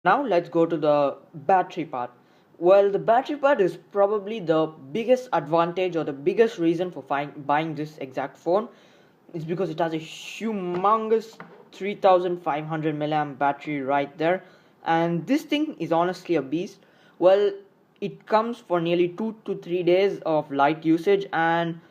Now let's go to the battery part. Well, the battery part is probably the biggest advantage or the biggest reason for buying this exact phone. It's because it has a humongous 3500 milliamp battery right there, and this thing is honestly a beast. Well, it comes for nearly 2 to 3 days of light usage, and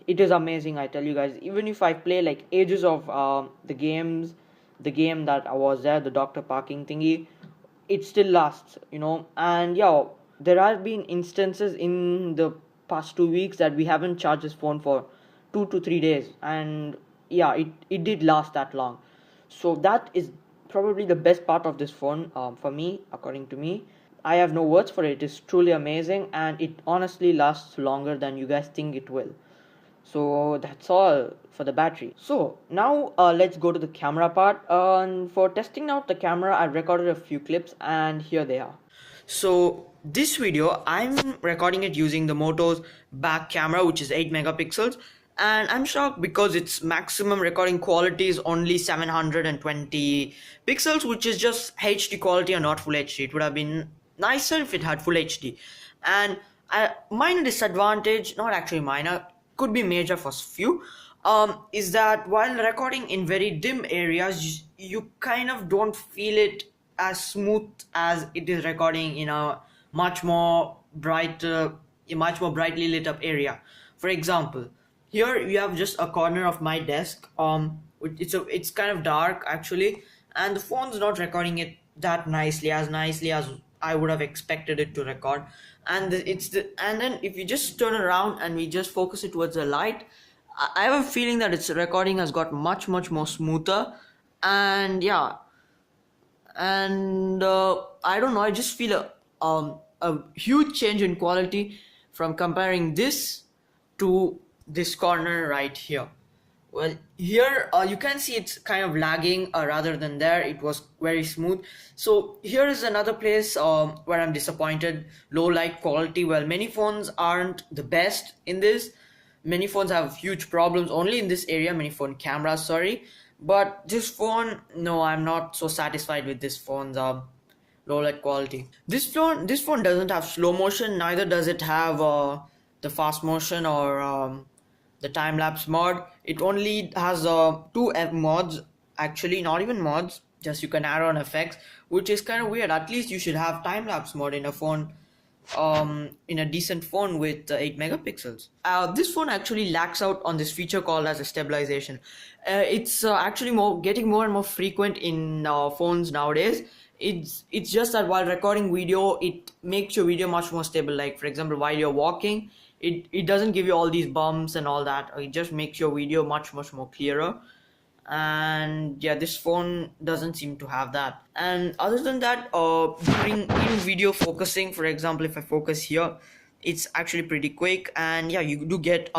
it is amazing, I tell you guys. Even if I play like ages of the game that I was there, the Dr. Parking thingy, it still lasts, and yeah, there have been instances in the past 2 weeks that we haven't charged this phone for 2 to 3 days, and yeah, it did last that long. So that is probably the best part of this phone, for me, according to me. I have no words for it. It's truly amazing, and it honestly lasts longer than you guys think it will. So that's all for the battery. So now let's go to the camera part. And for testing out the camera, I recorded a few clips, and here they are. So this video, I'm recording it using the Moto's back camera, which is 8 megapixels. And I'm shocked because its maximum recording quality is only 720 pixels, which is just HD quality and not full HD. It would have been nicer if it had full HD. And minor disadvantage, not actually minor, could be major for few, is that while recording in very dim areas, you kind of don't feel it as smooth as it is recording in a much more brightly lit up area. For example, here you have just a corner of my desk. It's kind of dark actually, and the phone's not recording it that nicely as I would have expected it to record. And and then if you just turn around and we just focus it towards the light, I have a feeling that its recording has got much more smoother. And yeah, and I don't know, I just feel a huge change in quality from comparing this to this corner right here. Well, here you can see it's kind of lagging, rather than there it was very smooth. So here is another place where I'm disappointed. Low light quality. Well, many phones aren't the best in this. Many phones have huge problems only in this area, many phone cameras, sorry. But this phone, no, I'm not so satisfied with this phone's low light quality. This phone doesn't have slow motion, neither does it have the fast motion or the time lapse mod. It only has two mods, actually, not even mods, just you can add on effects, which is kind of weird. At least you should have time lapse mode in a phone, in a decent phone with 8 megapixels. This phone actually lacks out on this feature called as a stabilization. It's actually getting more and more frequent in phones nowadays. It's just that while recording video, it makes your video much more stable. Like for example, while you're walking, it doesn't give you all these bumps and all that. It just makes your video much more clearer. And yeah, this phone doesn't seem to have that. And other than that, during in video focusing, for example, if I focus here, it's actually pretty quick, and yeah, you do get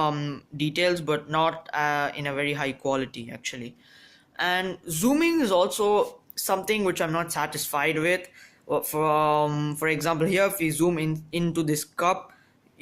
details, but not in a very high quality actually. And zooming is also something which I'm not satisfied with. For example, here if we zoom into this cup,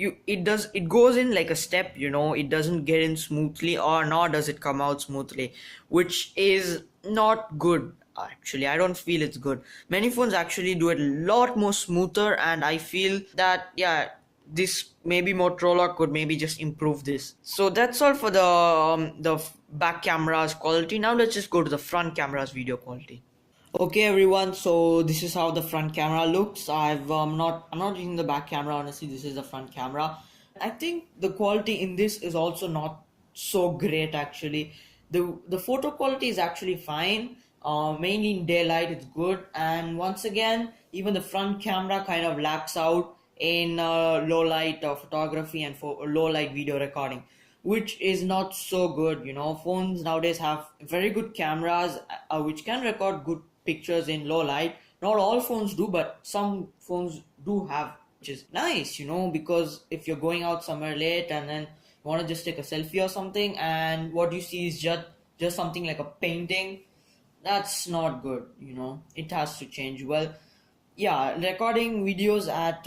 it goes in like a step, it doesn't get in smoothly, or nor does it come out smoothly, which is not good. Actually, I don't feel it's good. Many phones actually do it a lot more smoother, and I feel that yeah, this maybe Motorola could maybe just improve this. So that's all for the back camera's quality. Now let's just go to the front camera's video quality. Okay everyone, so this is how the front camera looks. I'm not using the back camera, honestly. This is the front camera. I think the quality in this is also not so great actually. The photo quality is actually fine. Mainly in daylight it's good, and once again even the front camera kind of laps out in low light photography and for low light video recording, which is not so good. Phones nowadays have very good cameras which can record good pictures in low light. Not all phones do, but some phones do have, which is nice, because if you're going out somewhere late and then you want to just take a selfie or something, and what you see is just something like a painting, that's not good. It has to change. Well, yeah, recording videos at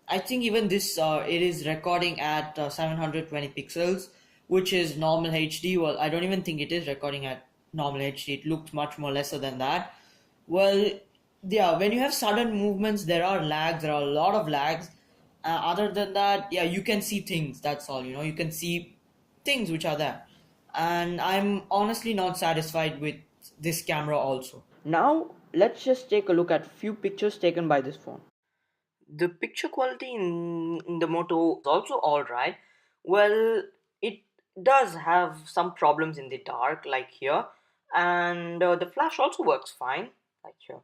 I think even this it is recording at 720 pixels, which is normal HD. Well, I don't even think it is recording at normal HD. It looks much more lesser than that. Well, Yeah, when you have sudden movements, there are lags. There are a lot of lags. Other than that, yeah, you can see things. That's all. You can see things which are there. And I'm honestly not satisfied with this camera also. Now, let's just take a look at few pictures taken by this phone. The picture quality in the Moto is also alright. Well, it does have some problems in the dark, like here, and the flash also works fine, like here.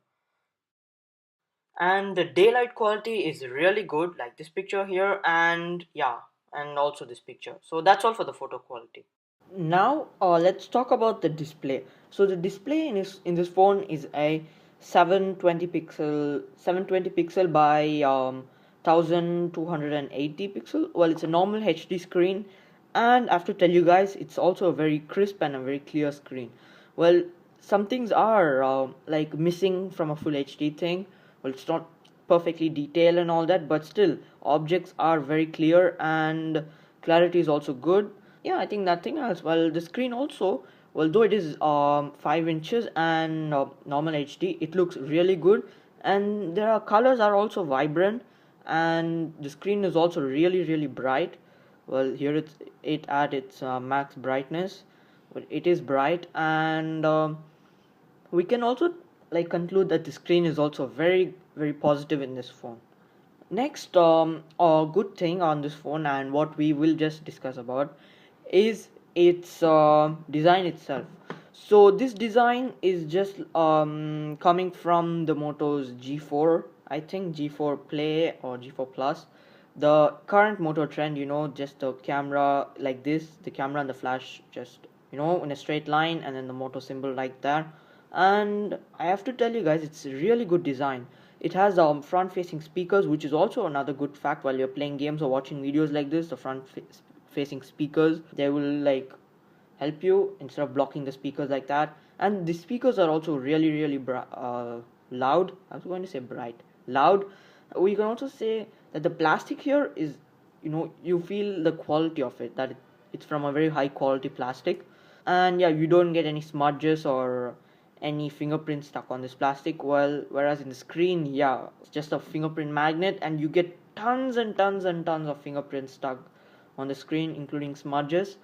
And the daylight quality is really good, like this picture here, and yeah, and also this picture. So that's all for the photo quality. Now let's talk about the display. So the display in this phone is a 720 pixel by 1280 pixel. Well, it's a normal HD screen, and I have to tell you guys, it's also a very crisp and a very clear screen. Well, some things are like missing from a full HD thing. Well, it's not perfectly detailed and all that, but still objects are very clear and clarity is also good. Yeah, I think nothing else. Well, the screen also, although it is 5 inches and normal HD, it looks really good, and there are colors are also vibrant, and the screen is also really bright. Well, here it at its max brightness, but it is bright, and we can also like conclude that the screen is also very positive in this phone. Next, a good thing on this phone and what we will just discuss about is its design itself. So this design is just coming from the Moto's G4, I think G4 Play or G4 Plus. The current Moto trend, just the camera like this, the camera and the flash just in a straight line, and then the Moto symbol like that. And I have to tell you guys, it's a really good design. It has front facing speakers, which is also another good fact. While you're playing games or watching videos like this, the facing speakers, they will like help you instead of blocking the speakers like that. And the speakers are also really loud. I was going to say bright, loud. We can also say that the plastic here is, you feel the quality of it, that it's from a very high quality plastic. And yeah, you don't get any smudges or any fingerprints stuck on this plastic. Well, whereas in the screen, yeah, it's just a fingerprint magnet, and you get tons and tons and tons of fingerprints stuck on the screen, including smudges.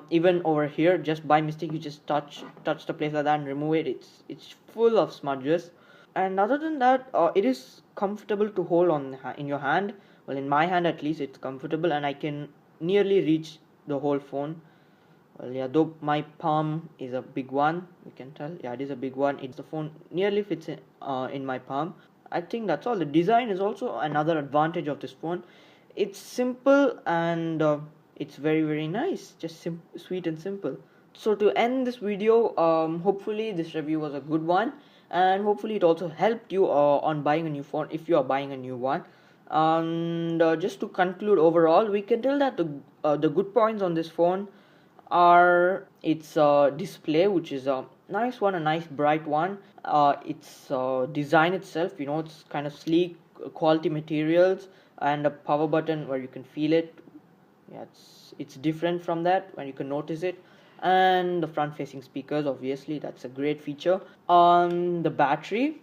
Even over here, just by mistake, you just touch the place like that and remove it. It's full of smudges. And other than that, it is comfortable to hold in your hand. Well, in my hand at least, it's comfortable, and I can nearly reach the whole phone. Well, yeah, though my palm is a big one, you can tell. Yeah, it is a big one. It's the phone nearly fits in my palm. I think that's all. The design is also another advantage of this phone. It's simple, and it's very nice. Just sweet and simple. So to end this video, hopefully this review was a good one, and hopefully it also helped you on buying a new phone if you are buying a new one. And just to conclude, overall, we can tell that the good points on this phone are its display, which is a nice one, a nice bright one. Its design itself, it's kind of sleek, quality materials, and a power button where you can feel it. Yeah, it's different from that when you can notice it. And the front facing speakers, obviously, that's a great feature. On the battery,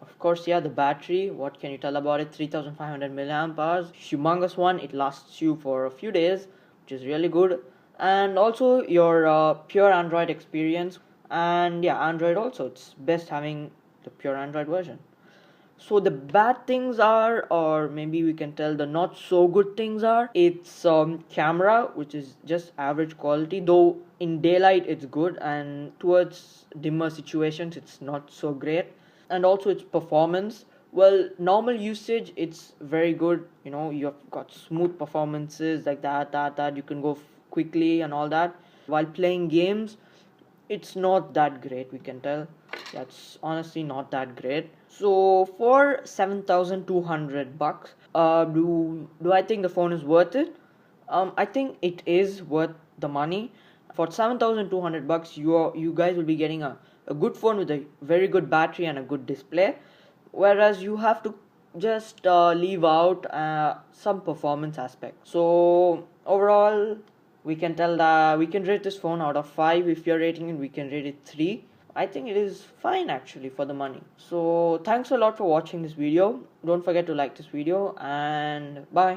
of course, yeah, the battery, what can you tell about it? 3500 milliamp hours, humongous one. It lasts you for a few days, which is really good. And also your pure Android experience. And yeah, Android also, it's best having the pure Android version. So the bad things are, or maybe we can tell the not so good things are, its camera, which is just average quality, though in daylight it's good, and towards dimmer situations it's not so great. And also its performance, well, normal usage it's very good. You've got smooth performances like that you can go quickly and all that. While playing games, it's not that great, we can tell. That's honestly not that great. So for 7,200 bucks, do I think the phone is worth it? I think it is worth the money. For 7,200 bucks, you guys will be getting a good phone with a very good battery and a good display, whereas you have to just leave out some performance aspect. So overall, we can tell that we can rate this phone out of 5. If you're rating it, we can rate it 3. I think it is fine actually for the money. So thanks a lot for watching this video. Don't forget to like this video, and bye.